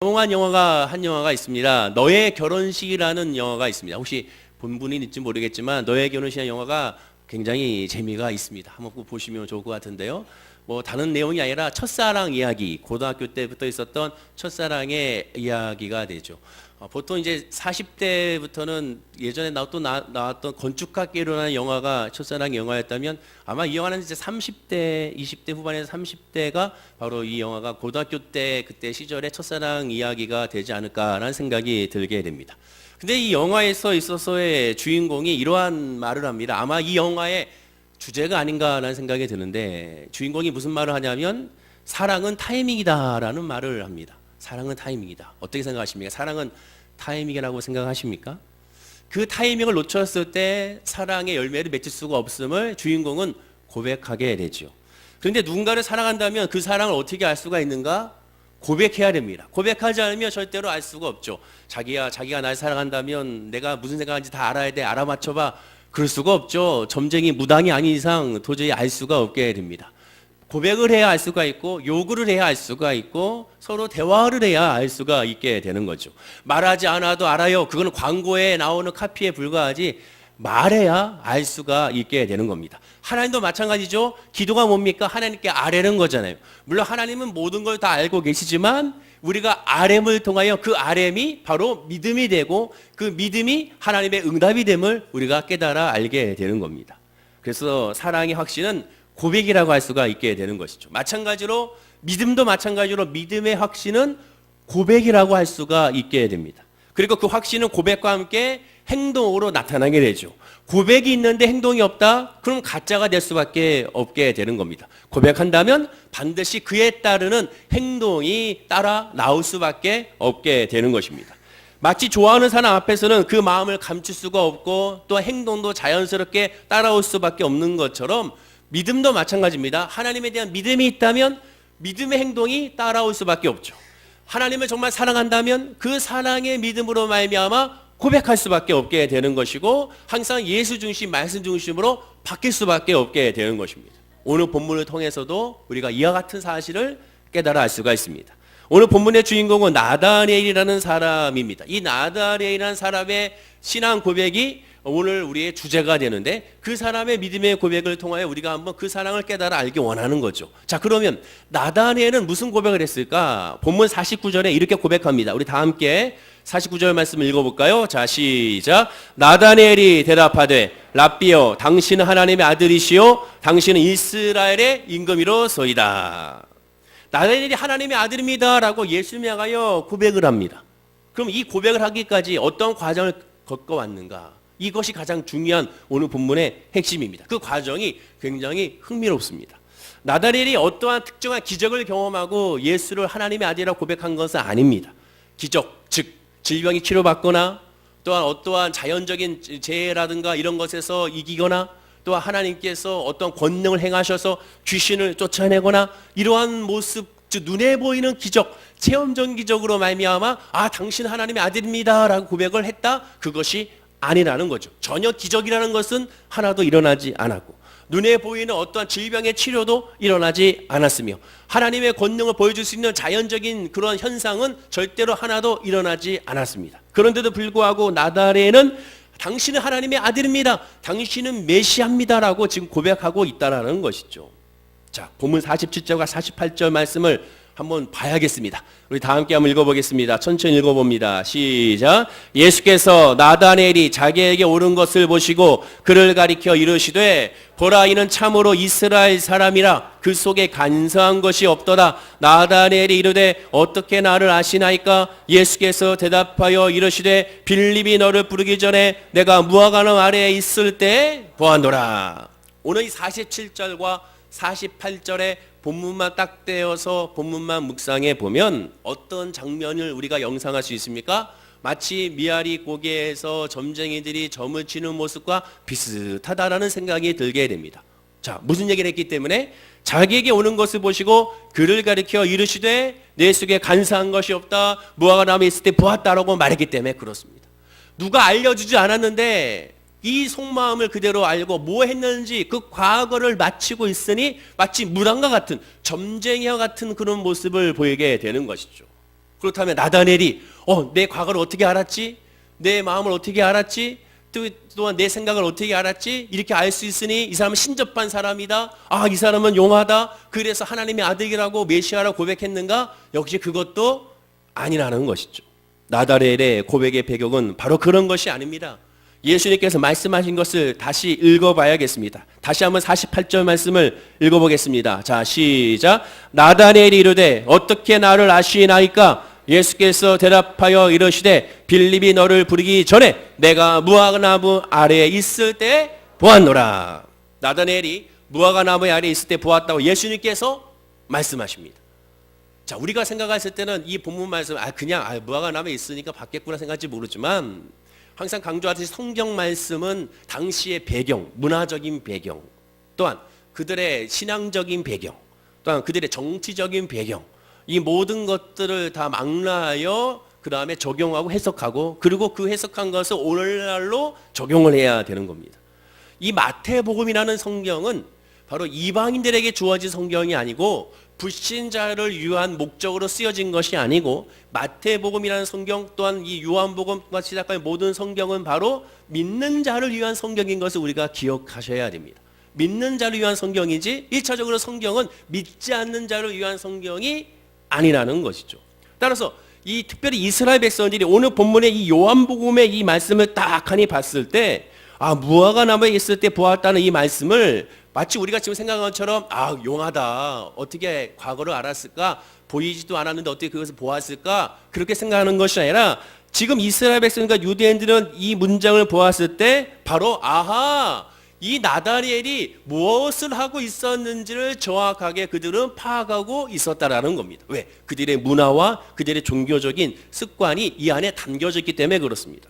영화한 영화가 한 영화가 있습니다. 너의 결혼식이라는 영화가 있습니다. 혹시 본 분이 있는지 모르겠지만 너의 결혼식이라는 영화가 굉장히 재미가 있습니다. 한번 꼭 보시면 좋을 것 같은데요. 뭐 다른 내용이 아니라 첫사랑 이야기, 고등학교 때부터 있었던 첫사랑의 이야기가 되죠. 보통 이제 40대부터는 예전에 나왔던 건축학개론하는 영화가 첫사랑 영화였다면 아마 이 영화는 이제 30대, 20대 후반에서 30대가 바로 이 영화가 고등학교 때 그때 시절의 첫사랑 이야기가 되지 않을까라는 생각이 들게 됩니다. 근데 이 영화에서 있어서의 주인공이 이러한 말을 합니다. 아마 이 영화의 주제가 아닌가라는 생각이 드는데 주인공이 무슨 말을 하냐면 사랑은 타이밍이다라는 말을 합니다. 사랑은 타이밍이다. 어떻게 생각하십니까? 사랑은 타이밍이라고 생각하십니까? 그 타이밍을 놓쳤을 때 사랑의 열매를 맺을 수가 없음을 주인공은 고백하게 되죠. 그런데 누군가를 사랑한다면 그 사랑을 어떻게 알 수가 있는가? 고백해야 됩니다. 고백하지 않으면 절대로 알 수가 없죠. 자기가 날 사랑한다면 내가 무슨 생각하는지 다 알아야 돼. 알아맞혀봐. 그럴 수가 없죠. 점쟁이 무당이 아닌 이상 도저히 알 수가 없게 됩니다. 고백을 해야 알 수가 있고 요구를 해야 알 수가 있고 서로 대화를 해야 알 수가 있게 되는 거죠. 말하지 않아도 알아요. 그건 광고에 나오는 카피에 불과하지 말해야 알 수가 있게 되는 겁니다. 하나님도 마찬가지죠. 기도가 뭡니까? 하나님께 아뢰는 거잖아요. 물론 하나님은 모든 걸 다 알고 계시지만 우리가 아뢰음을 통하여 그 아뢰음이 바로 믿음이 되고 그 믿음이 하나님의 응답이 됨을 우리가 깨달아 알게 되는 겁니다. 그래서 사랑의 확신은 고백이라고 할 수가 있게 되는 것이죠. 마찬가지로 믿음도 마찬가지로 믿음의 확신은 고백이라고 할 수가 있게 됩니다. 그리고 그 확신은 고백과 함께 행동으로 나타나게 되죠. 고백이 있는데 행동이 없다? 그럼 가짜가 될 수밖에 없게 되는 겁니다. 고백한다면 반드시 그에 따르는 행동이 따라 나올 수밖에 없게 되는 것입니다. 마치 좋아하는 사람 앞에서는 그 마음을 감출 수가 없고 또 행동도 자연스럽게 따라올 수밖에 없는 것처럼 믿음도 마찬가지입니다. 하나님에 대한 믿음이 있다면 믿음의 행동이 따라올 수밖에 없죠. 하나님을 정말 사랑한다면 그 사랑의 믿음으로 말미암아 고백할 수밖에 없게 되는 것이고 항상 예수 중심, 말씀 중심으로 바뀔 수밖에 없게 되는 것입니다. 오늘 본문을 통해서도 우리가 이와 같은 사실을 깨달아 알 수가 있습니다. 오늘 본문의 주인공은 나다니엘이라는 사람입니다. 이 나다니엘이라는 사람의 신앙 고백이 오늘 우리의 주제가 되는데 그 사람의 믿음의 고백을 통하여 우리가 한번 그 사랑을 깨달아 알기 원하는 거죠. 자, 그러면 나다니엘은 무슨 고백을 했을까? 본문 49절에 이렇게 고백합니다. 우리 다 함께 49절 말씀을 읽어볼까요? 자, 시작. 나다니엘이 대답하되 랍비여 당신은 하나님의 아들이시요 당신은 이스라엘의 임금이로소이다. 나다니엘이 하나님의 아들입니다 라고 예수님을 향하여 고백을 합니다. 그럼 이 고백을 하기까지 어떤 과정을 겪어왔는가? 이것이 가장 중요한 오늘 본문의 핵심입니다. 그 과정이 굉장히 흥미롭습니다. 나다니엘이 어떠한 특정한 기적을 경험하고 예수를 하나님의 아들이라고 고백한 것은 아닙니다. 기적, 즉 질병이 치료받거나 또한 어떠한 자연적인 재해라든가 이런 것에서 이기거나 또한 하나님께서 어떤 권능을 행하셔서 귀신을 쫓아내거나 이러한 모습, 즉 눈에 보이는 기적, 체험적인 기적으로 말미암아 당신 하나님의 아들입니다 라고 고백을 했다? 그것이 아니라는 거죠. 전혀 기적이라는 것은 하나도 일어나지 않았고 눈에 보이는 어떠한 질병의 치료도 일어나지 않았으며 하나님의 권능을 보여줄 수 있는 자연적인 그런 현상은 절대로 하나도 일어나지 않았습니다. 그런데도 불구하고 나다니엘은 당신은 하나님의 아들입니다. 당신은 메시아입니다라고 지금 고백하고 있다는 것이죠. 자, 본문 47절과 48절 말씀을 한번 봐야겠습니다. 우리 다 함께 한번 읽어보겠습니다. 천천히 읽어봅니다. 시작. 예수께서 나다니엘이 자기에게 오른 것을 보시고 그를 가리켜 이르시되 보라 이는 참으로 이스라엘 사람이라 그 속에 간사한 것이 없더라. 나다니엘이 이르되 어떻게 나를 아시나이까? 예수께서 대답하여 이르시되 빌립이 너를 부르기 전에 내가 무화과나무 아래에 있을 때 보았노라. 오늘 이 47절과 48절에 본문만 딱 떼어서 본문만 묵상해 보면 어떤 장면을 우리가 영상할 수 있습니까? 마치 미아리 고개에서 점쟁이들이 점을 치는 모습과 비슷하다라는 생각이 들게 됩니다. 자, 무슨 얘기를 했기 때문에 자기에게 오는 것을 보시고 그를 가리켜 이르시되 내 속에 간사한 것이 없다. 무화과나무에 있을 때 보았다라고 말했기 때문에 그렇습니다. 누가 알려주지 않았는데 이 속마음을 그대로 알고 뭐 했는지 그 과거를 마치고 있으니 마치 무당과 같은 점쟁이와 같은 그런 모습을 보이게 되는 것이죠. 그렇다면 나다넬이 내 과거를 어떻게 알았지? 내 마음을 어떻게 알았지? 또한 내 생각을 어떻게 알았지? 이렇게 알 수 있으니 이 사람은 신접한 사람이다. 이 사람은 용하다. 그래서 하나님의 아들이라고 메시아라고 고백했는가? 역시 그것도 아니라는 것이죠. 나다넬의 고백의 배경은 바로 그런 것이 아닙니다. 예수님께서 말씀하신 것을 다시 읽어봐야겠습니다. 다시 한번 48절 말씀을 읽어보겠습니다. 자, 시작. 나다넬이 이르되 어떻게 나를 아시나이까? 예수께서 대답하여 이르시되 빌립이 너를 부르기 전에 내가 무화과나무 아래에 있을 때 보았노라. 나다넬이 무화과나무 아래에 있을 때 보았다고 예수님께서 말씀하십니다. 자, 우리가 생각했을 때는 이 본문 말씀 그냥 무화과나무에 있으니까 봤겠구나 생각할지 모르지만 항상 강조하듯이 성경 말씀은 당시의 배경, 문화적인 배경, 또한 그들의 신앙적인 배경, 또한 그들의 정치적인 배경, 이 모든 것들을 다 망라하여 그 다음에 적용하고 해석하고 그리고 그 해석한 것을 오늘날로 적용을 해야 되는 겁니다. 이 마태복음이라는 성경은 바로 이방인들에게 주어진 성경이 아니고 불신자를 위한 목적으로 쓰여진 것이 아니고 마태복음이라는 성경 또한 이 요한복음과 시작한 모든 성경은 바로 믿는 자를 위한 성경인 것을 우리가 기억하셔야 됩니다. 믿는 자를 위한 성경이지 1차적으로 성경은 믿지 않는 자를 위한 성경이 아니라는 것이죠. 따라서 이 특별히 이스라엘 백성들이 오늘 본문의 이 요한복음의 이 말씀을 딱 하니 봤을 때 무화과나무에 있을 때 보았다는 이 말씀을 마치 우리가 지금 생각한 것처럼 용하다. 어떻게 과거를 알았을까? 보이지도 않았는데 어떻게 그것을 보았을까? 그렇게 생각하는 것이 아니라 지금 이스라엘 백성과 유대인들은 이 문장을 보았을 때 바로 이 나다니엘이 무엇을 하고 있었는지를 정확하게 그들은 파악하고 있었다라는 겁니다. 왜? 그들의 문화와 그들의 종교적인 습관이 이 안에 담겨져 있기 때문에 그렇습니다.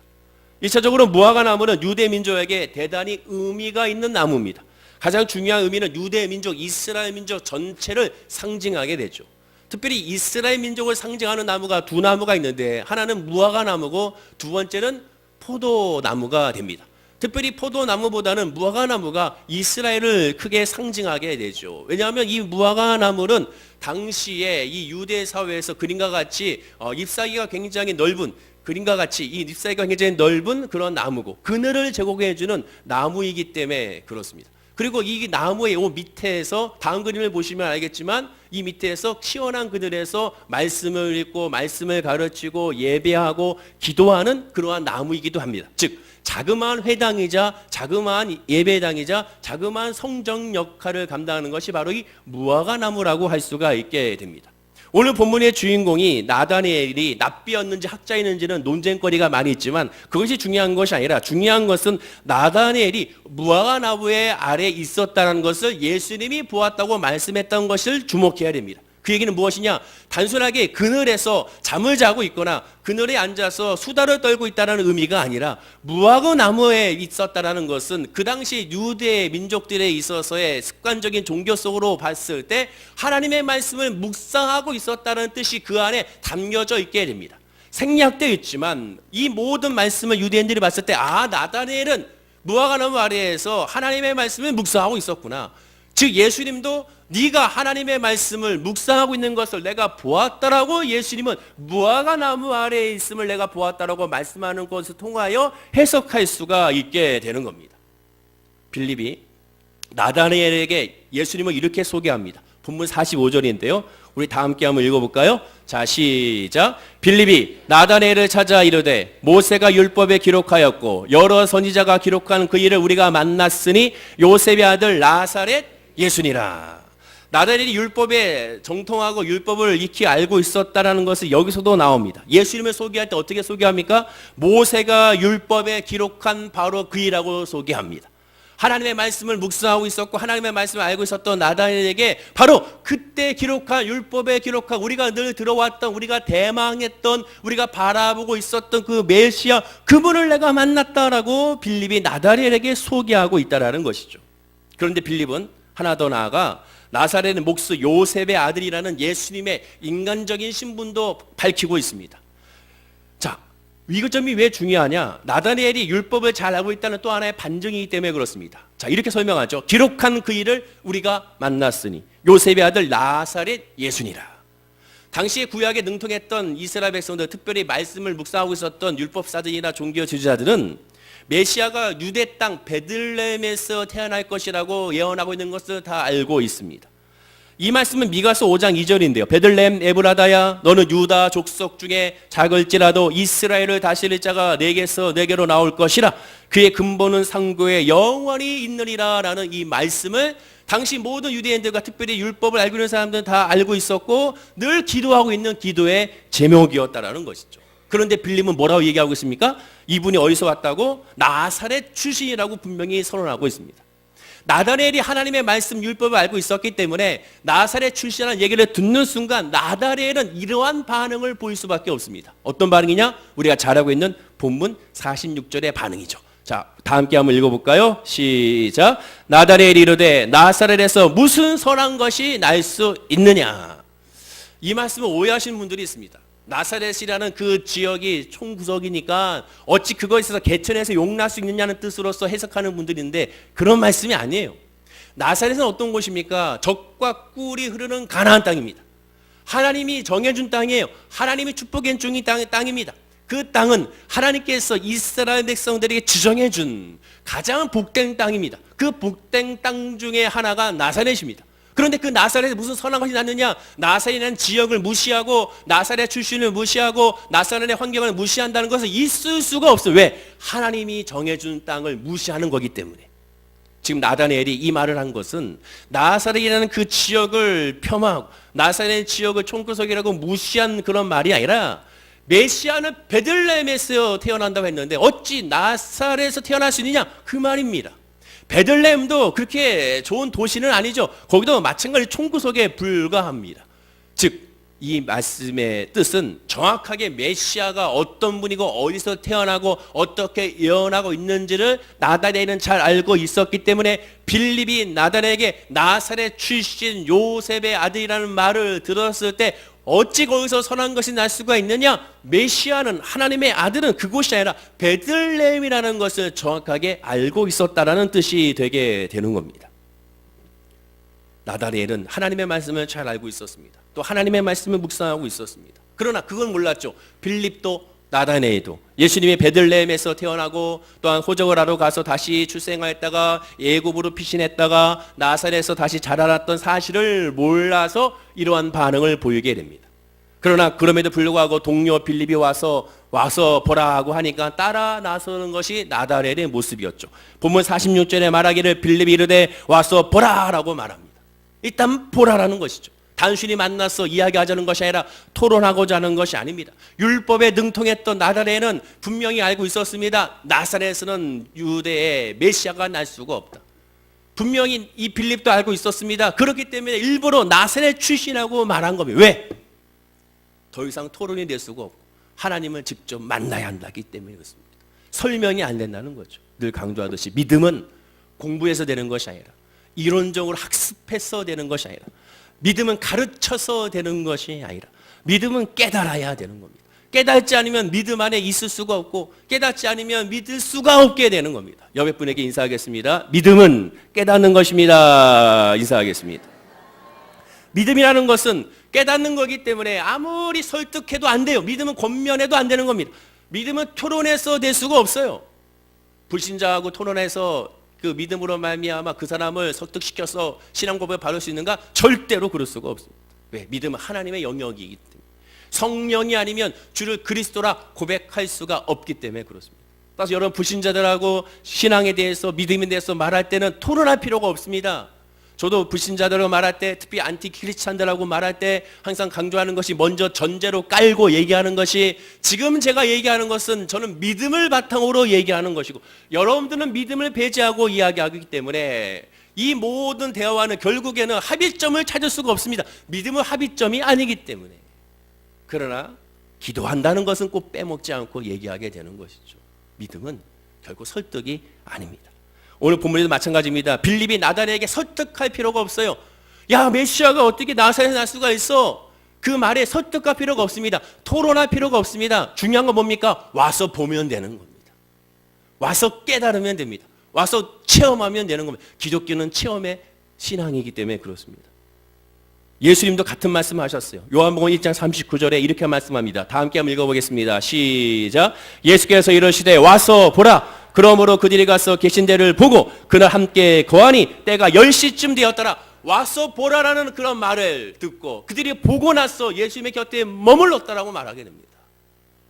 1차적으로 무화과나무는 유대 민족에게 대단히 의미가 있는 나무입니다. 가장 중요한 의미는 유대 민족, 이스라엘 민족 전체를 상징하게 되죠. 특별히 이스라엘 민족을 상징하는 나무가 두 나무가 있는데 하나는 무화과나무고 두 번째는 포도나무가 됩니다. 특별히 포도나무보다는 무화과나무가 이스라엘을 크게 상징하게 되죠. 왜냐하면 이 무화과나무는 당시에 이 유대 사회에서 그림과 같이 잎사귀가 굉장히 넓은 그림과 같이 이 잎사귀가 굉장히 넓은 그런 나무고 그늘을 제공해주는 나무이기 때문에 그렇습니다. 그리고 이 나무의 밑에서 다음 그림을 보시면 알겠지만 이 밑에서 시원한 그늘에서 말씀을 읽고 말씀을 가르치고 예배하고 기도하는 그러한 나무이기도 합니다. 즉 자그마한 회당이자 자그마한 예배당이자 자그마한 성정 역할을 감당하는 것이 바로 이 무화과나무라고 할 수가 있게 됩니다. 오늘 본문의 주인공이 나다니엘이 납비였는지 학자였는지는 논쟁거리가 많이 있지만 그것이 중요한 것이 아니라 중요한 것은 나다니엘이 무화과나무의 아래에 있었다는 것을 예수님이 보았다고 말씀했던 것을 주목해야 됩니다. 그 얘기는 무엇이냐? 단순하게 그늘에서 잠을 자고 있거나 그늘에 앉아서 수다를 떨고 있다는 의미가 아니라 무화과나무에 있었다는 것은 그 당시 유대 민족들에 있어서의 습관적인 종교 속으로 봤을 때 하나님의 말씀을 묵상하고 있었다는 뜻이 그 안에 담겨져 있게 됩니다. 생략되어 있지만 이 모든 말씀을 유대인들이 봤을 때 나다니엘은 무화과나무 아래에서 하나님의 말씀을 묵상하고 있었구나. 즉 예수님도 네가 하나님의 말씀을 묵상하고 있는 것을 내가 보았다라고 예수님은 무화과나무 아래에 있음을 내가 보았다라고 말씀하는 것을 통하여 해석할 수가 있게 되는 겁니다. 빌립이 나다니엘에게 예수님을 이렇게 소개합니다. 본문 45절인데요. 우리 다 함께 한번 읽어볼까요? 자, 시작. 빌립이 나다니엘을 찾아 이르되 모세가 율법에 기록하였고 여러 선지자가 기록한 그 일을 우리가 만났으니 요셉의 아들 나사렛 예수니라. 나다니엘이 율법에 정통하고 율법을 익히 알고 있었다라는 것이 여기서도 나옵니다. 예수님을 소개할 때 어떻게 소개합니까? 모세가 율법에 기록한 바로 그이라고 소개합니다. 하나님의 말씀을 묵상하고 있었고 하나님의 말씀을 알고 있었던 나다니엘에게 바로 그때 기록한 율법에 기록한 우리가 늘 들어왔던 우리가 대망했던 우리가 바라보고 있었던 그 메시아 그분을 내가 만났다라고 빌립이 나다니엘에게 소개하고 있다라는 것이죠. 그런데 빌립은 하나 더 나아가 나사렛의 목수 요셉의 아들이라는 예수님의 인간적인 신분도 밝히고 있습니다. 자, 이 점이 왜 중요하냐? 나다니엘이 율법을 잘 알고 있다는 또 하나의 반증이기 때문에 그렇습니다. 자, 이렇게 설명하죠. 기록한 그 일을 우리가 만났으니 요셉의 아들 나사렛 예수니라. 당시에 구약에 능통했던 이스라엘 백성들, 특별히 말씀을 묵상하고 있었던 율법사들이나 종교 지도자들은 메시아가 유대 땅 베들레헴에서 태어날 것이라고 예언하고 있는 것을 다 알고 있습니다. 이 말씀은 미가서 5장 2절인데요. 베들레헴 에브라다야, 너는 유다 족속 중에 작을지라도 이스라엘을 다스릴 자가 내게서 내게로 나올 것이라. 그의 근본은 상고에 영원히 있느니라 라는 이 말씀을 당시 모든 유대인들과 특별히 율법을 알고 있는 사람들은 다 알고 있었고 늘 기도하고 있는 기도의 제목이었다라는 것이죠. 그런데 빌립은 뭐라고 얘기하고 있습니까? 이분이 어디서 왔다고? 나사렛 출신이라고 분명히 선언하고 있습니다. 나다레엘이 하나님의 말씀 율법을 알고 있었기 때문에 나사렛 출신이라는 얘기를 듣는 순간 나다레엘은 이러한 반응을 보일 수밖에 없습니다. 어떤 반응이냐? 우리가 잘 알고 있는 본문 46절의 반응이죠. 자, 다 함께 한번 읽어볼까요? 시작. 나다레엘이 이르되 나사렛에서 무슨 선한 것이 날 수 있느냐. 이 말씀을 오해하시는 분들이 있습니다. 나사렛이라는 그 지역이 총구석이니까 어찌 그거에 있어서 개천에서 용날 수 있느냐는 뜻으로서 해석하는 분들인데 그런 말씀이 아니에요. 나사렛은 어떤 곳입니까? 젖과 꿀이 흐르는 가나안 땅입니다. 하나님이 정해준 땅이에요. 하나님이 축복해 준 땅입니다. 그 땅은 하나님께서 이스라엘 백성들에게 지정해준 가장 복된 땅입니다. 그 복된 땅 중에 하나가 나사렛입니다. 그런데 그 나사렛에 무슨 선한 것이 났느냐? 나사렛이라는 지역을 무시하고 나사렛 출신을 무시하고 나사렛의 환경을 무시한다는 것은 있을 수가 없어요. 왜? 하나님이 정해준 땅을 무시하는 거기 때문에. 지금 나다니엘이 이 말을 한 것은 나사렛이라는 그 지역을 폄하하고 나사렛 지역을 총구석이라고 무시한 그런 말이 아니라 메시아는 베들레헴에서 태어난다고 했는데 어찌 나사렛에서 태어날 수 있느냐? 그 말입니다. 베들레헴도 그렇게 좋은 도시는 아니죠. 거기도 마찬가지 총구석에 불과합니다. 즉, 이 말씀의 뜻은 정확하게 메시아가 어떤 분이고 어디서 태어나고 어떻게 예언하고 있는지를 나다레엘은 잘 알고 있었기 때문에 빌립이 나다레에게 나사렛 출신 요셉의 아들이라는 말을 들었을 때 어찌 거기서 선한 것이 날 수가 있느냐? 메시아는 하나님의 아들은 그곳이 아니라 베들레헴이라는 것을 정확하게 알고 있었다라는 뜻이 되게 되는 겁니다. 나다리엘은 하나님의 말씀을 잘 알고 있었습니다. 또 하나님의 말씀을 묵상하고 있었습니다. 그러나 그건 몰랐죠. 빌립도 나다네도 예수님이 베들레헴에서 태어나고 또한 호적을 하러 가서 다시 출생하였다가 애굽으로 피신했다가 나사렛에서 다시 자라났던 사실을 몰라서 이러한 반응을 보이게 됩니다. 그러나 그럼에도 불구하고 동료 빌립이 와서 보라 하고 하니까 따라 나서는 것이 나다렐의 모습이었죠. 본문 46절에 말하기를 빌립이 이르되 와서 보라라고 말합니다. 일단 보라라는 것이죠. 단순히 만나서 이야기하자는 것이 아니라 토론하고자 하는 것이 아닙니다. 율법에 능통했던 나다레는 분명히 알고 있었습니다. 나사렛에서는 유대의 메시아가 날 수가 없다. 분명히 이 빌립도 알고 있었습니다. 그렇기 때문에 일부러 나사렛 출신이라고 말한 겁니다. 왜? 더 이상 토론이 될 수가 없고 하나님을 직접 만나야 한다기 때문에 그렇습니다. 설명이 안 된다는 거죠. 늘 강조하듯이 믿음은 공부해서 되는 것이 아니라 이론적으로 학습해서 되는 것이 아니라 믿음은 가르쳐서 되는 것이 아니라 믿음은 깨달아야 되는 겁니다. 깨닫지 않으면 믿음 안에 있을 수가 없고 깨닫지 않으면 믿을 수가 없게 되는 겁니다. 옆에 분에게 인사하겠습니다. 믿음은 깨닫는 것입니다. 인사하겠습니다. 믿음이라는 것은 깨닫는 거기 때문에 아무리 설득해도 안 돼요. 믿음은 권면해도 안 되는 겁니다. 믿음은 토론해서 될 수가 없어요. 불신자하고 토론해서 그 믿음으로 말미암아 그 사람을 설득시켜서 신앙 고백을 받을 수 있는가? 절대로 그럴 수가 없습니다. 왜? 믿음은 하나님의 영역이기 때문에 성령이 아니면 주를 그리스도라 고백할 수가 없기 때문에 그렇습니다. 따라서 여러분 불신자들하고 신앙에 대해서 믿음에 대해서 말할 때는 토론할 필요가 없습니다. 저도 불신자들하고 말할 때 특히 안티크리스찬들하고 말할 때 항상 강조하는 것이 먼저 전제로 깔고 얘기하는 것이 지금 제가 얘기하는 것은 저는 믿음을 바탕으로 얘기하는 것이고 여러분들은 믿음을 배제하고 이야기하기 때문에 이 모든 대화는 결국에는 합의점을 찾을 수가 없습니다. 믿음은 합의점이 아니기 때문에. 그러나 기도한다는 것은 꼭 빼먹지 않고 얘기하게 되는 것이죠. 믿음은 결국 설득이 아닙니다. 오늘 본문에도 마찬가지입니다. 빌립이 나다레에게 설득할 필요가 없어요. 야, 메시아가 어떻게 나사렛에 날 수가 있어? 그 말에 설득할 필요가 없습니다. 토론할 필요가 없습니다. 중요한 건 뭡니까? 와서 보면 되는 겁니다. 와서 깨달으면 됩니다. 와서 체험하면 되는 겁니다. 기독교는 체험의 신앙이기 때문에 그렇습니다. 예수님도 같은 말씀 하셨어요. 요한복음 1장 39절에 이렇게 말씀합니다. 다 함께 한번 읽어보겠습니다. 시작. 예수께서 이르시되 와서 보라. 그러므로 그들이 가서 계신 데를 보고 그날 함께 거하니 때가 10시쯤 되었더라. 와서 보라라는 그런 말을 듣고 그들이 보고 나서 예수님의 곁에 머물렀다라고 말하게 됩니다.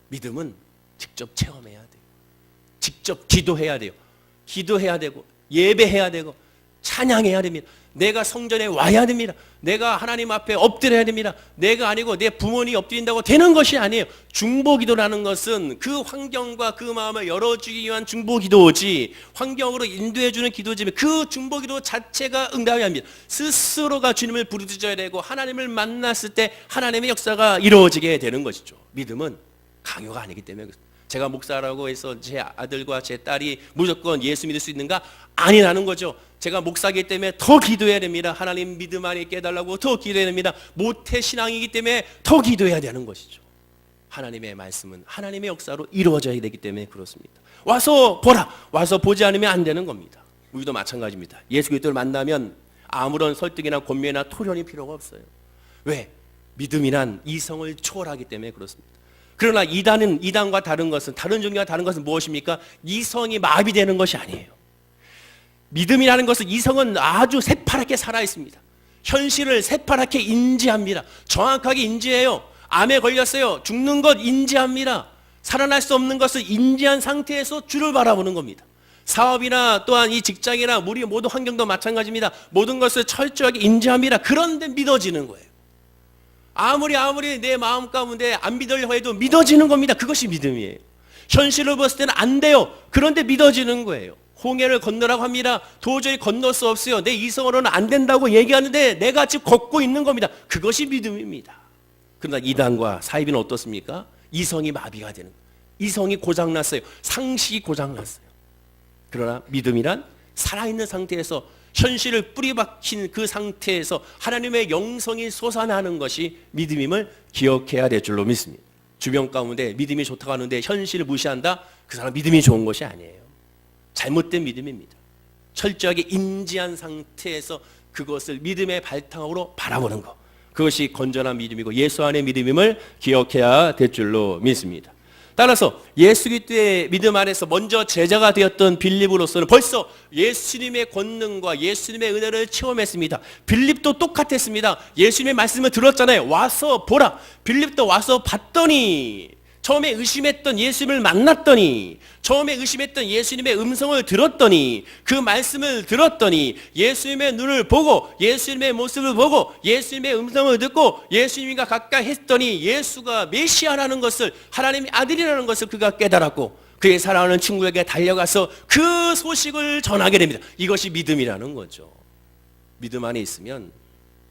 믿음은 직접 체험해야 돼요. 직접 기도해야 돼요. 기도해야 되고 예배해야 되고 찬양해야 됩니다. 내가 성전에 와야 됩니다. 내가 하나님 앞에 엎드려야 됩니다. 내가 아니고 내 부모님이 엎드린다고 되는 것이 아니에요. 중보기도라는 것은 그 환경과 그 마음을 열어주기 위한 중보기도지, 환경으로 인도해주는 기도지만 그 중보기도 자체가 응답이 아닙니다. 스스로가 주님을 부르짖어야 되고 하나님을 만났을 때 하나님의 역사가 이루어지게 되는 것이죠. 믿음은 강요가 아니기 때문에 그렇습니다. 제가 목사라고 해서 제 아들과 제 딸이 무조건 예수 믿을 수 있는가? 아니라는 거죠. 제가 목사이기 때문에 더 기도해야 됩니다. 하나님 믿음 안에 깨달라고 더 기도해야 됩니다. 모태신앙이기 때문에 더 기도해야 되는 것이죠. 하나님의 말씀은 하나님의 역사로 이루어져야 되기 때문에 그렇습니다. 와서 보라. 와서 보지 않으면 안 되는 겁니다. 우리도 마찬가지입니다. 예수 그리스도를 만나면 아무런 설득이나 권면이나 토론이 필요가 없어요. 왜? 믿음이란 이성을 초월하기 때문에 그렇습니다. 그러나 이단과 다른 것은, 다른 종교와 다른 것은 무엇입니까? 이성이 마비되는 것이 아니에요. 믿음이라는 것은 이성은 아주 새파랗게 살아있습니다. 현실을 새파랗게 인지합니다. 정확하게 인지해요. 암에 걸렸어요. 죽는 것 인지합니다. 살아날 수 없는 것을 인지한 상태에서 주를 바라보는 겁니다. 사업이나 또한 이 직장이나 우리 모든 환경도 마찬가지입니다. 모든 것을 철저하게 인지합니다. 그런데 믿어지는 거예요. 아무리 내 마음 가운데 안 믿으려 해도 믿어지는 겁니다. 그것이 믿음이에요. 현실을 봤을 때는 안 돼요. 그런데 믿어지는 거예요. 홍해를 건너라고 합니다. 도저히 건널 수 없어요. 내 이성으로는 안 된다고 얘기하는데 내가 지금 걷고 있는 겁니다. 그것이 믿음입니다. 그러나 이단과 사이비는 어떻습니까? 이성이 마비가 되는 거예요. 이성이 고장났어요. 상식이 고장났어요. 그러나 믿음이란 살아있는 상태에서 현실을 뿌리박힌 그 상태에서 하나님의 영성이 솟아나는 것이 믿음임을 기억해야 될 줄로 믿습니다. 주변 가운데 믿음이 좋다고 하는데 현실을 무시한다? 그 사람 믿음이 좋은 것이 아니에요. 잘못된 믿음입니다. 철저하게 인지한 상태에서 그것을 믿음의 발탕으로 바라보는 것, 그것이 건전한 믿음이고 예수 안의 믿음임을 기억해야 될 줄로 믿습니다. 따라서 예수 그리스도의 믿음 안에서 먼저 제자가 되었던 빌립으로서는 벌써 예수님의 권능과 예수님의 은혜를 체험했습니다. 빌립도 똑같았습니다. 예수님의 말씀을 들었잖아요. 와서 보라. 빌립도 와서 봤더니, 처음에 의심했던 예수님을 만났더니, 처음에 의심했던 예수님의 음성을 들었더니, 그 말씀을 들었더니 예수님의 눈을 보고 예수님의 모습을 보고 예수님의 음성을 듣고 예수님과 가까이 했더니 예수가 메시아라는 것을, 하나님의 아들이라는 것을 그가 깨달았고 그의 사랑하는 친구에게 달려가서 그 소식을 전하게 됩니다. 이것이 믿음이라는 거죠. 믿음 안에 있으면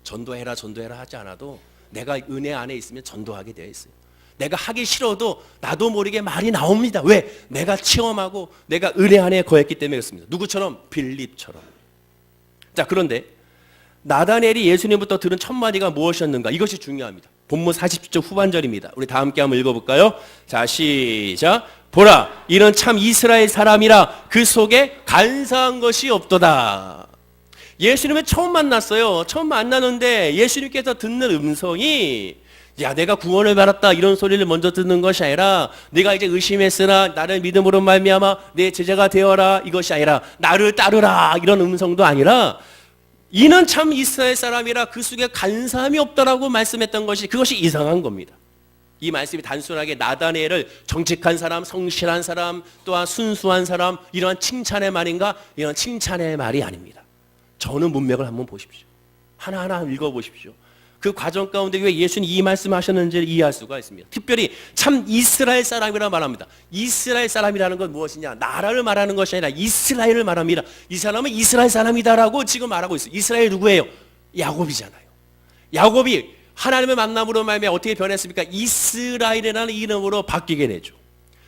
전도해라 하지 않아도 내가 은혜 안에 있으면 전도하게 되어 있어요. 내가 하기 싫어도 나도 모르게 말이 나옵니다. 왜? 내가 체험하고 내가 은혜 안에 거했기 때문에 그렇습니다. 누구처럼? 빌립처럼. 자, 그런데 나다넬이 예수님부터 들은 첫 마디가 무엇이었는가? 이것이 중요합니다. 본문 40절 후반절입니다. 우리 다 함께 한번 읽어볼까요? 자, 시작. 보라, 이는 참 이스라엘 사람이라 그 속에 간사한 것이 없도다. 예수님을 처음 만났어요. 처음 만나는데 예수님께서 듣는 음성이, 야, 내가 구원을 받았다 이런 소리를 먼저 듣는 것이 아니라, 내가 이제 의심했으나 나를 믿음으로 말미암아 내 제자가 되어라, 이것이 아니라 나를 따르라 이런 음성도 아니라, 이는 참 이스라엘 사람이라 그 속에 간사함이 없다라고 말씀했던 것이, 그것이 이상한 겁니다. 이 말씀이 단순하게 나다넬을 정직한 사람, 성실한 사람, 또한 순수한 사람, 이러한 칭찬의 말인가? 이런 칭찬의 말이 아닙니다. 저는 문맥을 한번 보십시오. 하나하나 읽어보십시오. 그 과정 가운데 왜 예수님 이 말씀하셨는지를 이해할 수가 있습니다. 특별히 참 이스라엘 사람이라 말합니다. 이스라엘 사람이라는 건 무엇이냐? 나라를 말하는 것이 아니라 이스라엘을 말합니다. 이 사람은 이스라엘 사람이다라고 지금 말하고 있어요. 이스라엘 누구예요? 야곱이잖아요. 야곱이 하나님의 만남으로 말미암아 어떻게 변했습니까? 이스라엘이라는 이름으로 바뀌게 되죠.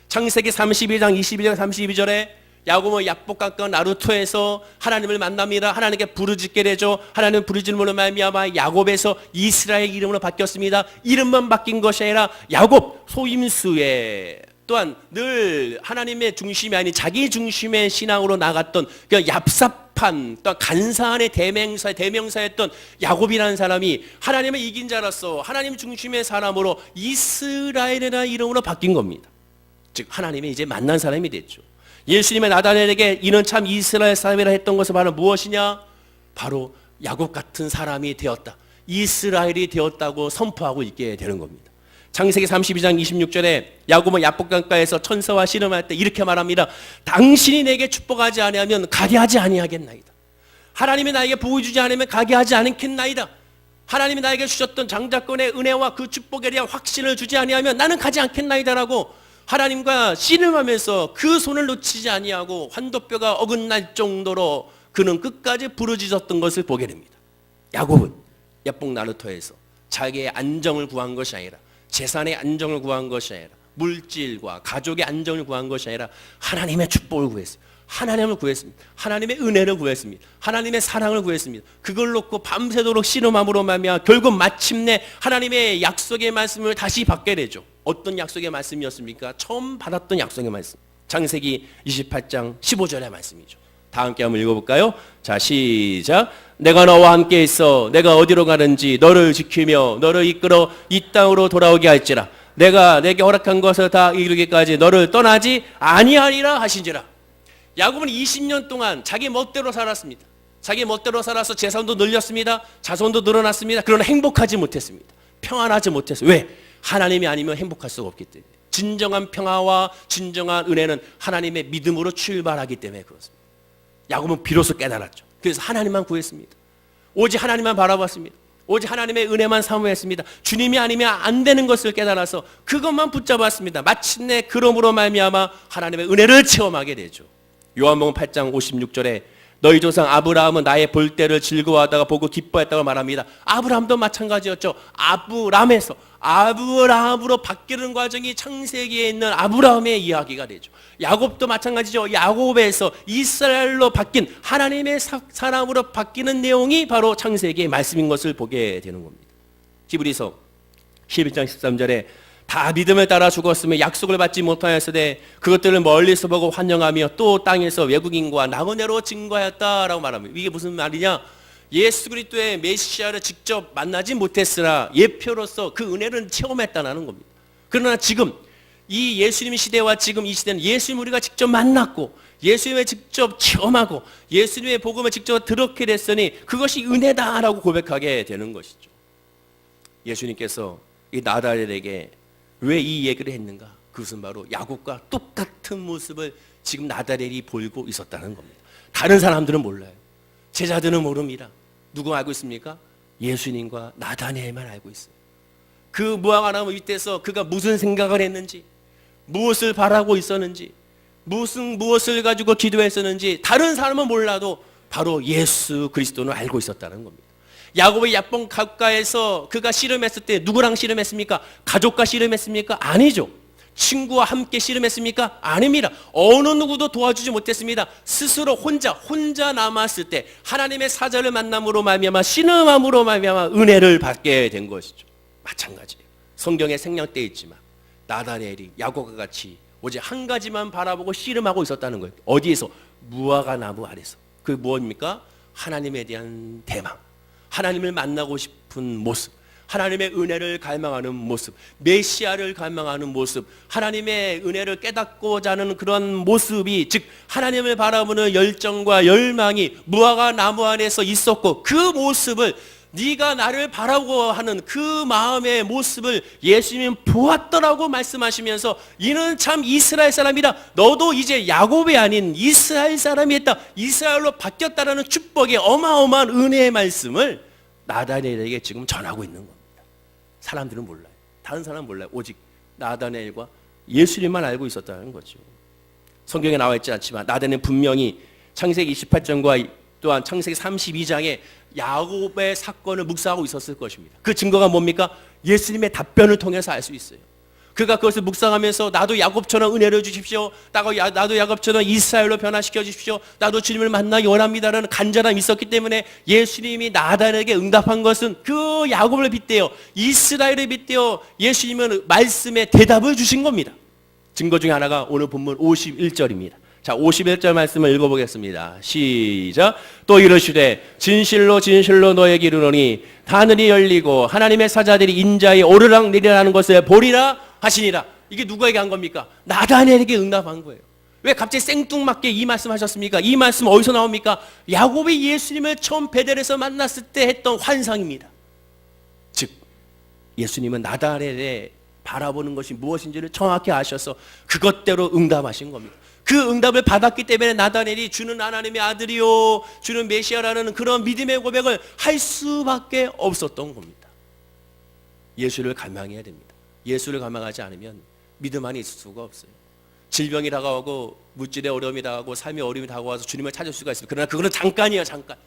창세기 32장 22절 32절에 야곱은 야복강가 나루토에서 하나님을 만납니다. 하나님께 부르짖게 되죠. 하나님 부르짖음으로 말미암아 야곱에서 이스라엘 이름으로 바뀌었습니다. 이름만 바뀐 것이 아니라 야곱 소임수에 또한 늘 하나님의 중심이 아닌 자기 중심의 신앙으로 나갔던 그 얍삽 약한 또 간사한의 대명사였던 야곱이라는 사람이 하나님을 이긴 자로서 하나님 중심의 사람으로 이스라엘이라는 이름으로 바뀐 겁니다. 즉 하나님이 이제 만난 사람이 됐죠. 예수님의 나다넬에게 이는 참 이스라엘 사람이라 했던 것은 바로 무엇이냐? 바로 야곱 같은 사람이 되었다, 이스라엘이 되었다고 선포하고 있게 되는 겁니다. 창세기 32장 26절에 야곱은 야복강가에서 천사와 씨름할 때 이렇게 말합니다. 당신이 내게 축복하지 아니하면 가게 하지 아니하겠나이다. 하나님이 나에게 복을 주지 않으면 가게 하지 않겠나이다. 하나님이 나에게 주셨던 장자권의 은혜와 그 축복에 대한 확신을 주지 아니하면 나는 가지 않겠나이다라고 하나님과 씨름하면서 그 손을 놓치지 아니하고 환도뼈가 어긋날 정도로 그는 끝까지 부르짖었던 것을 보게 됩니다. 야곱은 야복 나루터에서 자기의 안정을 구한 것이 아니라, 재산의 안정을 구한 것이 아니라, 물질과 가족의 안정을 구한 것이 아니라 하나님의 축복을 구했어요. 하나님을 구했습니다. 하나님의 은혜를 구했습니다. 하나님의 사랑을 구했습니다. 그걸 놓고 밤새도록 씨름함으로 말미암아 결국 마침내 하나님의 약속의 말씀을 다시 받게 되죠. 어떤 약속의 말씀이었습니까? 처음 받았던 약속의 말씀, 창세기 28장 15절의 말씀이죠. 다 함께 한번 읽어볼까요? 자, 시작. 내가 너와 함께 있어 내가 어디로 가는지 너를 지키며 너를 이끌어 이 땅으로 돌아오게 할지라. 내가 내게 허락한 것을 다 이루기까지 너를 떠나지 아니하리라 하신지라. 야곱은 20년 동안 자기 멋대로 살았습니다. 자기 멋대로 살아서 재산도 늘렸습니다. 자손도 늘어났습니다. 그러나 행복하지 못했습니다. 평안하지 못했어요. 왜? 하나님이 아니면 행복할 수가 없기 때문에. 진정한 평화와 진정한 은혜는 하나님의 믿음으로 출발하기 때문에 그렇습니다. 야곱은 비로소 깨달았죠. 그래서 하나님만 구했습니다. 오직 하나님만 바라봤습니다. 오직 하나님의 은혜만 사모했습니다. 주님이 아니면 안 되는 것을 깨달아서 그것만 붙잡았습니다. 마침내 그러므로 말미암아 하나님의 은혜를 체험하게 되죠. 요한복음 8장 56절에 너희 조상 아브라함은 나의 볼 때를 즐거워하다가 보고 기뻐했다고 말합니다. 아브라함도 마찬가지였죠. 아브라함으로 바뀌는 과정이 창세기에 있는 아브라함의 이야기가 되죠. 야곱도 마찬가지죠. 야곱에서 이스라엘로 바뀐 하나님의 사람으로 바뀌는 내용이 바로 창세기의 말씀인 것을 보게 되는 겁니다. 히브리서 11장 13절에 다 믿음을 따라 죽었으며 약속을 받지 못하였으되 그것들을 멀리서 보고 환영하며 또 땅에서 외국인과 나그네로 증거하였다라고 말합니다. 이게 무슨 말이냐? 예수 그리스도의 메시아를 직접 만나지 못했으나 예표로서 그 은혜를 체험했다는 겁니다. 그러나 지금 이 예수님 시대와 지금 이 시대는 예수님 우리가 직접 만났고 예수님을 직접 체험하고 예수님의 복음을 직접 들었게 됐으니 그것이 은혜다라고 고백하게 되는 것이죠. 예수님께서 이 나다렐에게 왜 이 얘기를 했는가? 그것은 바로 야곱과 똑같은 모습을 지금 나다렐이 보이고 있었다는 겁니다. 다른 사람들은 몰라요. 제자들은 모릅니다. 누구 알고 있습니까? 예수님과 나다넬만 알고 있어요. 그 무화과나무 밑에서 그가 무슨 생각을 했는지, 무엇을 바라고 있었는지, 무엇을 가지고 기도했었는지 다른 사람은 몰라도 바로 예수 그리스도는 알고 있었다는 겁니다. 야곱의 야복 강가에서 그가 씨름했을 때 누구랑 씨름했습니까? 가족과 씨름했습니까? 아니죠. 친구와 함께 씨름했습니까? 아닙니다. 어느 누구도 도와주지 못했습니다. 스스로 혼자 남았을 때 하나님의 사자를 만남으로 말미암아 씨름함으로 말미암아 은혜를 받게 된 것이죠. 마찬가지예요. 성경에 생략되어 있지만 나다넬이 야곱과 같이 오직 한 가지만 바라보고 씨름하고 있었다는 거예요. 어디에서? 무화과 나무 아래서. 그 무엇입니까? 하나님에 대한 대망, 하나님을 만나고 싶은 모습, 하나님의 은혜를 갈망하는 모습, 메시아를 갈망하는 모습, 하나님의 은혜를 깨닫고자 하는 그런 모습이, 즉 하나님을 바라보는 열정과 열망이 무화과 나무 안에서 있었고, 그 모습을 네가 나를 바라고 하는 그 마음의 모습을 예수님은 보았더라고 말씀하시면서 이는 참 이스라엘 사람이다. 너도 이제 야곱이 아닌 이스라엘 사람이 했다. 이스라엘로 바뀌었다라는 축복의 어마어마한 은혜의 말씀을 나다넬에게 지금 전하고 있는 겁니다. 사람들은 몰라요. 다른 사람은 몰라요. 오직 나다넬과 예수님만 알고 있었다는 거죠. 성경에 나와 있지 않지만 나다넬은 분명히 창세기 28장과 또한 창세기 32장에 야곱의 사건을 묵상하고 있었을 것입니다. 그 증거가 뭡니까? 예수님의 답변을 통해서 알 수 있어요. 그가 그것을 묵상하면서 나도 야곱처럼 은혜를 주십시오. 나도 야곱처럼 이스라엘로 변화시켜 주십시오. 나도 주님을 만나기 원합니다라는 간절함이 있었기 때문에 예수님이 나다넬에게 응답한 것은 그 야곱을 빗대어 이스라엘을 빗대어 예수님은 말씀에 대답을 주신 겁니다. 증거 중에 하나가 오늘 본문 51절입니다. 자, 51절 말씀을 읽어보겠습니다. 시작. 또 이르시되 진실로 진실로 너에게 이르노니 하늘이 열리고 하나님의 사자들이 인자의 오르락 내리라는 것을 보리라 하시니라. 이게 누구에게 한 겁니까? 나다나엘에게 응답한 거예요. 왜 갑자기 생뚱맞게 이 말씀하셨습니까? 이 말씀 어디서 나옵니까? 야곱이 예수님을 처음 베델에서 만났을 때 했던 환상입니다. 즉 예수님은 나다나엘에 바라보는 것이 무엇인지를 정확히 아셔서 그것대로 응답하신 겁니다. 그 응답을 받았기 때문에 나다나엘이 주는 하나님의 아들이요 주는 메시아라는 그런 믿음의 고백을 할 수밖에 없었던 겁니다. 예수를 갈망해야 됩니다. 예수를 갈망하지 않으면 믿음 안에 있을 수가 없어요. 질병이 다가오고 물질의 어려움이 다가오고 삶의 어려움이 다가와서 주님을 찾을 수가 있습니다. 그러나 그거는 잠깐이에요. 잠깐.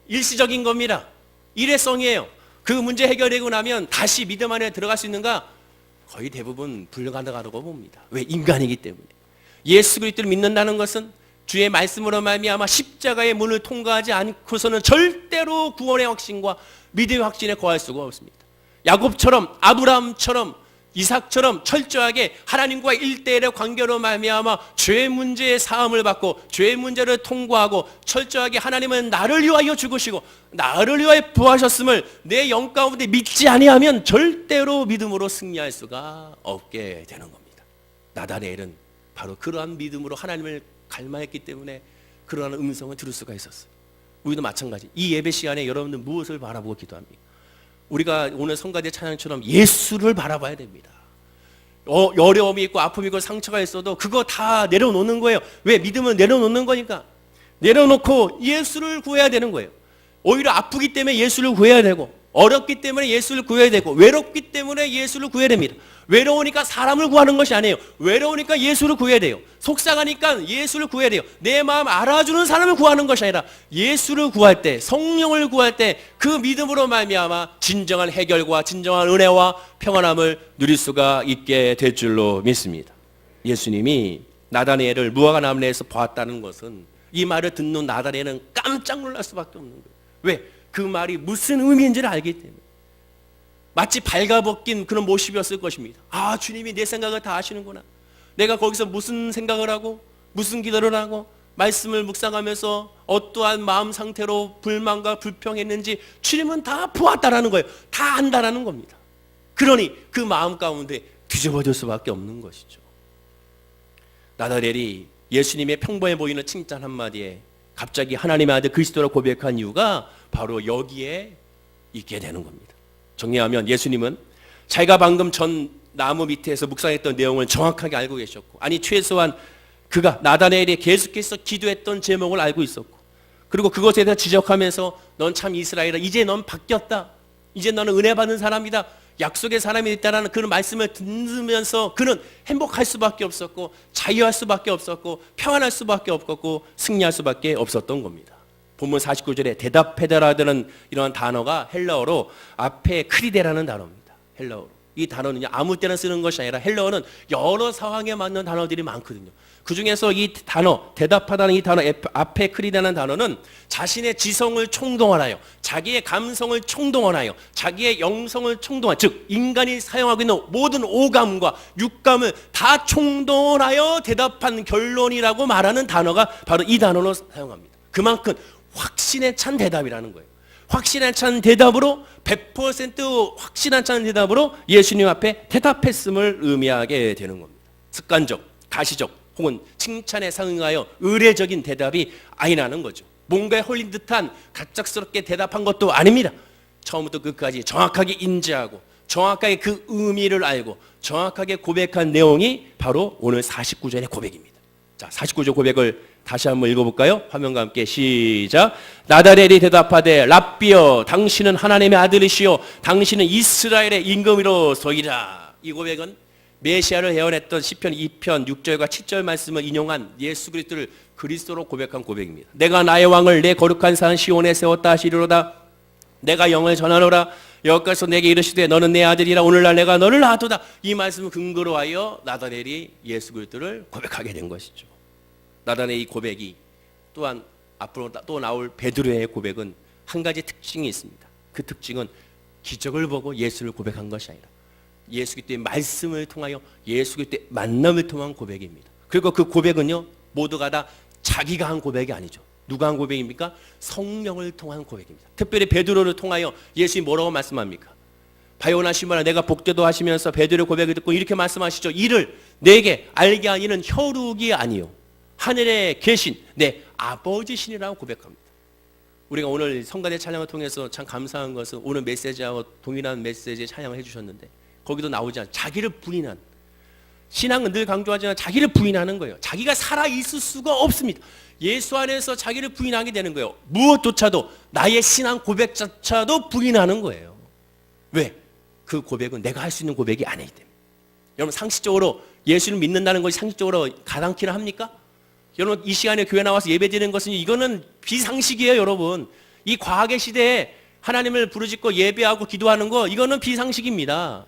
일시적인 겁니다. 일회성이에요. 그 문제 해결되고 나면 다시 믿음 안에 들어갈 수 있는가? 거의 대부분 불가능하다고 봅니다. 왜? 인간이기 때문에. 예수 그리스도를 믿는다는 것은 주의 말씀으로 말미암아 십자가의 문을 통과하지 않고서는 절대로 구원의 확신과 믿음의 확신에 거할 수가 없습니다. 야곱처럼 아브라함처럼 이삭처럼 철저하게 하나님과 일대일의 관계로 말미암아 죄 문제의 사함을 받고 죄 문제를 통과하고 철저하게 하나님은 나를 위하여 죽으시고 나를 위하여 부하셨음을 내 영 가운데 믿지 아니하면 절대로 믿음으로 승리할 수가 없게 되는 겁니다. 나다나엘은 바로 그러한 믿음으로 하나님을 갈망했기 때문에 그러한 음성을 들을 수가 있었어요. 우리도 마찬가지. 이 예배 시간에 여러분들 무엇을 바라보고 기도합니까? 우리가 오늘 성가대 찬양처럼 예수를 바라봐야 됩니다. 어려움이 있고 아픔이 있고 상처가 있어도 그거 다 내려놓는 거예요. 왜? 믿음은 내려놓는 거니까. 내려놓고 예수를 구해야 되는 거예요. 오히려 아프기 때문에 예수를 구해야 되고 어렵기 때문에 예수를 구해야 되고 외롭기 때문에 예수를 구해야 됩니다. 외로우니까 사람을 구하는 것이 아니에요. 외로우니까 예수를 구해야 돼요. 속상하니까 예수를 구해야 돼요. 내 마음 알아주는 사람을 구하는 것이 아니라 예수를 구할 때, 성령을 구할 때 그 믿음으로 말미암아 진정한 해결과 진정한 은혜와 평안함을 누릴 수가 있게 될 줄로 믿습니다. 예수님이 나다나엘을 무화과 나무에서 보았다는 것은 이 말을 듣는 나다나엘은 깜짝 놀랄 수밖에 없는 거예요. 왜? 그 말이 무슨 의미인지를 알기 때문에. 마치 발가벗긴 그런 모습이었을 것입니다. 아, 주님이 내 생각을 다 아시는구나. 내가 거기서 무슨 생각을 하고 무슨 기도를 하고 말씀을 묵상하면서 어떠한 마음 상태로 불만과 불평했는지 주님은 다 보았다라는 거예요. 다 안다라는 겁니다. 그러니 그 마음 가운데 뒤집어질 수밖에 없는 것이죠. 나다나엘이 예수님의 평범해 보이는 칭찬 한마디에 갑자기 하나님의 아들 그리스도를 고백한 이유가 바로 여기에 있게 되는 겁니다. 정리하면 예수님은 자기가 방금 전 나무 밑에서 묵상했던 내용을 정확하게 알고 계셨고, 아니 최소한 그가 나다나엘이 계속해서 기도했던 제목을 알고 있었고, 그리고 그것에 대해서 지적하면서 넌 참 이스라엘아, 이제 넌 바뀌었다, 이제 너는 은혜 받는 사람이다, 약속의 사람이 있다라는 그런 말씀을 들으면서 그는 행복할 수밖에 없었고 자유할 수밖에 없었고 평안할 수밖에 없었고 승리할 수밖에 없었던 겁니다. 본문 49절에 대답해달라는 이런 단어가 헬라어로 앞에 크리데라는 단어입니다. 헬라어로. 이 단어는 아무 때나 쓰는 것이 아니라 헬라어는 여러 상황에 맞는 단어들이 많거든요. 그 중에서 이 단어, 대답하다는 이 단어 앞에 크리데라는 단어는 자신의 지성을 총동원하여 자기의 감성을 총동원하여 자기의 영성을 총동원, 즉 인간이 사용하고 있는 모든 오감과 육감을 다 총동원하여 대답한 결론이라고 말하는 단어가 바로 이 단어로 사용합니다. 그만큼 확신에 찬 대답이라는 거예요. 확신에 찬 대답으로 100% 확신에 찬 대답으로 예수님 앞에 대답했음을 의미하게 되는 겁니다. 습관적, 가시적 혹은 칭찬에 상응하여 의례적인 대답이 아니라는 거죠. 뭔가에 홀린 듯한 갑작스럽게 대답한 것도 아닙니다. 처음부터 끝까지 정확하게 인지하고 정확하게 그 의미를 알고 정확하게 고백한 내용이 바로 오늘 49절의 고백입니다. 자, 49절 고백을 다시 한번 읽어볼까요? 화면과 함께 시작. 나다나엘이 대답하되 랍비여 당신은 하나님의 아들이시요 당신은 이스라엘의 임금이로소이다. 이 고백은 메시아를 예언했던 시편 2편 6절과 7절 말씀을 인용한 예수 그리스도를 그리스도로 고백한 고백입니다. 내가 나의 왕을 내 거룩한 산 시온에 세웠다 하시리로다. 내가 영을 전하노라. 여호와께서 내게 이르시되 너는 내 아들이라 오늘날 내가 너를 낳았도다. 이 말씀을 근거로 하여 나다나엘이 예수 그리스도를 고백하게 된 것이죠. 나다나엘의 이 고백이 또한 앞으로 또 나올 베드로의 고백은 한 가지 특징이 있습니다. 그 특징은 기적을 보고 예수를 고백한 것이 아니라 예수 그리스도의 말씀을 통하여 예수 그리스도의 만남을 통한 고백입니다. 그리고 그 고백은요 모두가 다 자기가 한 고백이 아니죠. 누가 한 고백입니까? 성령을 통한 고백입니다. 특별히 베드로를 통하여 예수님이 뭐라고 말씀합니까? 바요나 시모나 내가 복되도 하시면서 베드로의 고백을 듣고 이렇게 말씀하시죠. 이를 내게 알게 하니는 혈육이 아니요 하늘에 계신 내 아버지시니라고 고백합니다. 우리가 오늘 성가대 찬양을 통해서 참 감사한 것은 오늘 메시지하고 동일한 메시지의 찬양을 해주셨는데 거기도 나오지 않아요. 자기를 부인한, 신앙은 늘 강조하지만 자기를 부인하는 거예요. 자기가 살아있을 수가 없습니다. 예수 안에서 자기를 부인하게 되는 거예요. 무엇조차도 나의 신앙 고백조차도 부인하는 거예요. 왜? 그 고백은 내가 할 수 있는 고백이 아니기 때문에. 여러분 상식적으로 예수를 믿는다는 것이 상식적으로 가당키나 합니까? 여러분 이 시간에 교회 나와서 예배드리는 것은 이거는 비상식이에요. 여러분 이 과학의 시대에 하나님을 부르짖고 예배하고 기도하는 거 이거는 비상식입니다.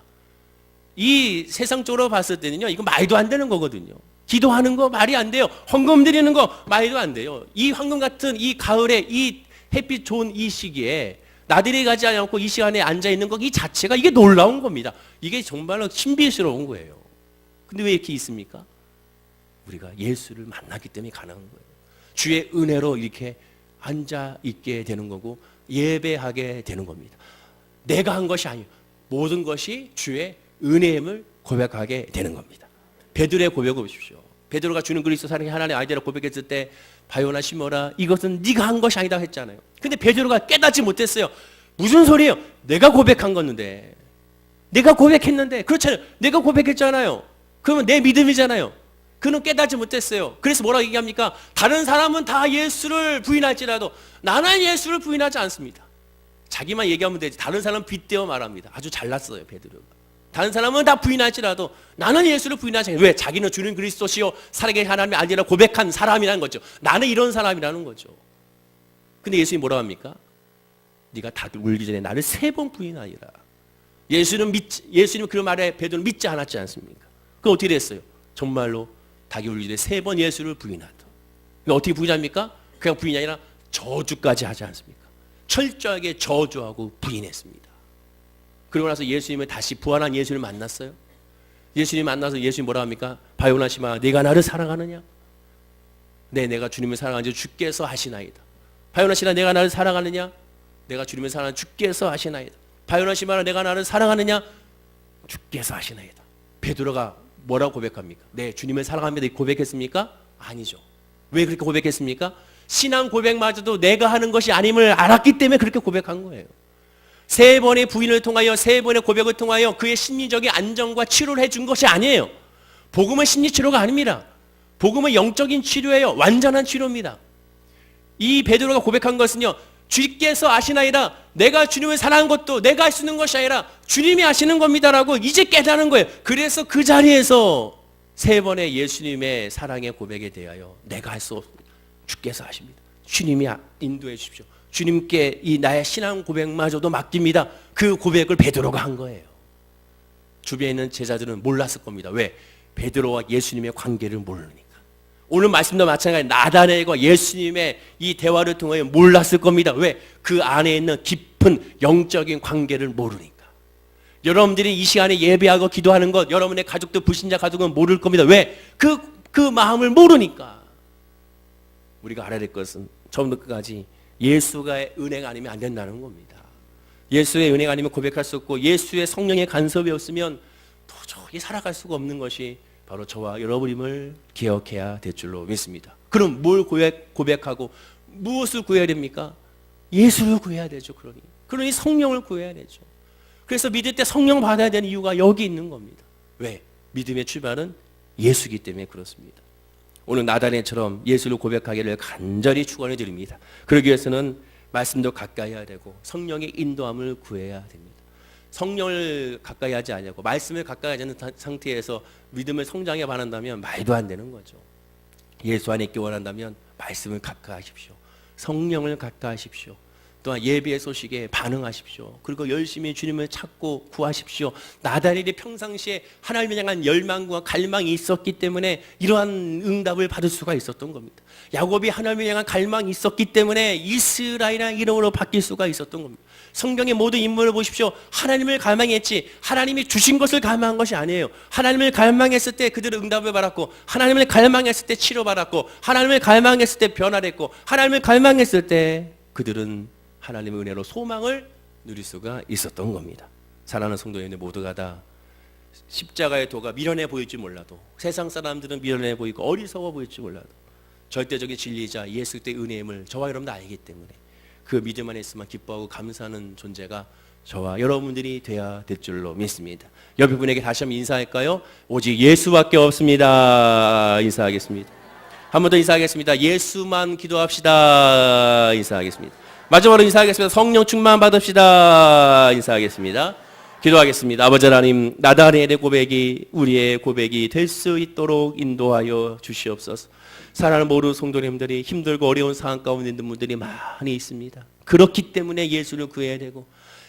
이 세상적으로 봤을 때는요 이거 말도 안 되는 거거든요. 기도하는 거 말이 안 돼요. 헌금 드리는 거 말도 안 돼요. 이 황금 같은 이 가을에 이 햇빛 좋은 이 시기에 나들이 가지 않고 이 시간에 앉아 있는 거 이 자체가 이게 놀라운 겁니다. 이게 정말로 신비스러운 거예요. 근데 왜 이렇게 있습니까? 우리가 예수를 만났기 때문에 가능한 거예요. 주의 은혜로 이렇게 앉아 있게 되는 거고 예배하게 되는 겁니다. 내가 한 것이 아니에요. 모든 것이 주의 은혜임을 고백하게 되는 겁니다. 베드로의 고백을 보십시오. 베드로가 주는 그리스도 사랑의 하나님의 아이디어를 고백했을 때 바요나 시모나 이것은 네가 한 것이 아니다 했잖아요. 근데 베드로가 깨닫지 못했어요. 무슨 소리예요? 내가 고백한 건데, 내가 고백했는데, 그렇잖아요. 내가 고백했잖아요. 그러면 내 믿음이잖아요. 그는 깨닫지 못했어요. 그래서 뭐라고 얘기합니까? 다른 사람은 다 예수를 부인할지라도 나는 예수를 부인하지 않습니다. 자기만 얘기하면 되지. 다른 사람은 빗대어 말합니다. 아주 잘났어요 베드로가. 다른 사람은 다 부인할지라도 나는 예수를 부인하지 않아요. 왜? 자기는 주는 그리스도시요 살아계신 하나님의 아들이라 고백한 사람이라는 거죠. 나는 이런 사람이라는 거죠. 근데 예수님이 뭐라고 합니까? 네가 닭을 울기 전에 나를 3번 부인하리라. 예수님 그 말에 베드로는 믿지 않았지 않습니까? 그럼 어떻게 됐어요? 정말로 닭이 울기 전에 3번 예수를 부인하다. 어떻게 부인합니까? 그냥 부인이 아니라 저주까지 하지 않습니까? 철저하게 저주하고 부인했습니다. 그러고 나서 예수님을 다시 부활한 예수를 만났어요. 예수님 만나서 예수님 뭐라 합니까? 바요나 시모나 네가 나를 사랑하느냐? 네, 내가 주님을 사랑하는지 주께서 하시나이다. 바요나 시모나 내가 나를 사랑하느냐? 내가 주님을 사랑하는 주께서 하시나이다. 바요나 시모나 내가 나를 사랑하느냐? 주께서 하시나이다. 베드로가 뭐라고 고백합니까? 네, 주님을 사랑합니다. 고백했습니까? 아니죠. 왜 그렇게 고백했습니까? 신앙 고백마저도 내가 하는 것이 아님을 알았기 때문에 그렇게 고백한 거예요. 3번의 부인을 통하여 3번의 고백을 통하여 그의 심리적인 안정과 치료를 해준 것이 아니에요. 복음은 심리치료가 아닙니다. 복음은 영적인 치료예요. 완전한 치료입니다. 이 베드로가 고백한 것은요, 주께서 아시나이다. 내가 주님을 사랑한 것도 내가 할 수 있는 것이 아니라 주님이 아시는 겁니다라고 이제 깨닫는 거예요. 그래서 그 자리에서 3번의 예수님의 사랑의 고백에 대하여 내가 할 수 없습니다. 주께서 하십니다. 주님이 인도해 주십시오. 주님께 이 나의 신앙 고백마저도 맡깁니다. 그 고백을 베드로가 한 거예요. 주변에 있는 제자들은 몰랐을 겁니다. 왜? 베드로와 예수님의 관계를 모르니까. 오늘 말씀도 마찬가지로 나다나엘과 예수님의 이 대화를 통해 몰랐을 겁니다. 왜? 그 안에 있는 깊은 영적인 관계를 모르니까. 여러분들이 이 시간에 예배하고 기도하는 것, 여러분의 가족들, 불신자 가족은 모를 겁니다. 왜? 그 마음을 모르니까. 우리가 알아야 될 것은 처음부터 끝까지 예수가 은혜가 아니면 안 된다는 겁니다. 예수의 은혜가 아니면 고백할 수 없고 예수의 성령의 간섭이 없으면 도저히 살아갈 수가 없는 것이 바로 저와 여러분임을 기억해야 될 줄로 믿습니다. 그럼 뭘 고백하고 무엇을 구해야 됩니까? 예수를 구해야 되죠. 그러니 성령을 구해야 되죠. 그래서 믿을 때 성령 받아야 되는 이유가 여기 있는 겁니다. 왜? 믿음의 출발은 예수이기 때문에 그렇습니다. 오늘 나다나엘처럼 예수를 고백하기를 간절히 축원해 드립니다. 그러기 위해서는 말씀도 가까이 해야 되고 성령의 인도함을 구해야 됩니다. 성령을 가까이 하지 않고 말씀을 가까이 하지 않는 상태에서 믿음을 성장해 바란다면 말도 안 되는 거죠. 예수 안에 있기 원한다면 말씀을 가까이 하십시오. 성령을 가까이 하십시오. 또한 예배의 소식에 반응하십시오. 그리고 열심히 주님을 찾고 구하십시오. 나다리엘이 평상시에 하나님을 향한 열망과 갈망이 있었기 때문에 이러한 응답을 받을 수가 있었던 겁니다. 야곱이 하나님을 향한 갈망이 있었기 때문에 이스라엘이라는 이름으로 바뀔 수가 있었던 겁니다. 성경의 모든 인물을 보십시오. 하나님을 갈망했지 하나님이 주신 것을 갈망한 것이 아니에요. 하나님을 갈망했을 때 그들은 응답을 받았고, 하나님을 갈망했을 때 치료받았고, 하나님을 갈망했을 때 변화됐고, 하나님을 갈망했을 때 그들은 하나님의 은혜로 소망을 누릴 수가 있었던 겁니다. 사랑하는 성도 여러분, 모두가 다 십자가의 도가 미련해 보일지 몰라도, 세상 사람들은 미련해 보이고 어리석어 보일지 몰라도 절대적인 진리이자 예수 그리스도의 은혜임을 저와 여러분도 알기 때문에 그 믿음 안에 있으면 기뻐하고 감사하는 존재가 저와 여러분들이 돼야 될 줄로 믿습니다. 옆에 분에게 다시 한번 인사할까요? 오직 예수밖에 없습니다. 인사하겠습니다. 한 번 더 인사하겠습니다. 예수만 기도합시다. 인사하겠습니다. 마지막으로 인사하겠습니다. 성령 충만 받읍시다. 인사하겠습니다. 기도하겠습니다. 아버지 하나님, 나다리엘의 고백이 우리의 고백이 될 수 있도록 인도하여 주시옵소서. 사랑하는 모든 성도님들이 힘들고 어려운 상황 가운데 있는 분들이 많이 있습니다. 그렇기 때문에 예수를 구해야 되고,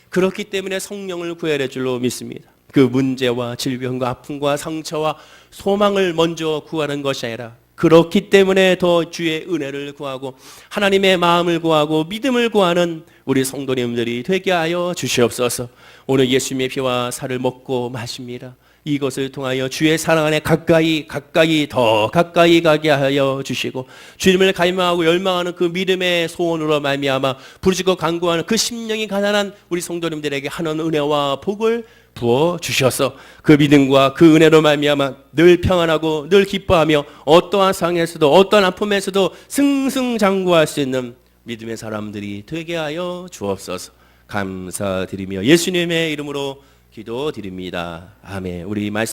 그렇기 때문에 성령을 구해야 될 줄로 믿습니다. 그 문제와 질병과 아픔과 상처와 소망을 먼저 구하는 것이 아니라, 그렇기 때문에 더 주의 은혜를 구하고 하나님의 마음을 구하고 믿음을 구하는 우리 성도님들이 되게 하여 주시옵소서. 오늘 예수님의 피와 살을 먹고 마십니다. 이것을 통하여 주의 사랑 안에 더 가까이 가게 하여 주시고, 주님을 갈망하고 열망하는 그 믿음의 소원으로 말미암아 부르짖고 간구하는 그 심령이 가난한 우리 성도님들에게 하는 은혜와 복을 부어 주셔서 그 믿음과 그 은혜로 말미암아 늘 평안하고 늘 기뻐하며 어떠한 상황에서도 어떠한 아픔에서도 승승장구할 수 있는 믿음의 사람들이 되게 하여 주옵소서. 감사드리며 예수님의 이름으로 기도드립니다. 아멘. 우리 말씀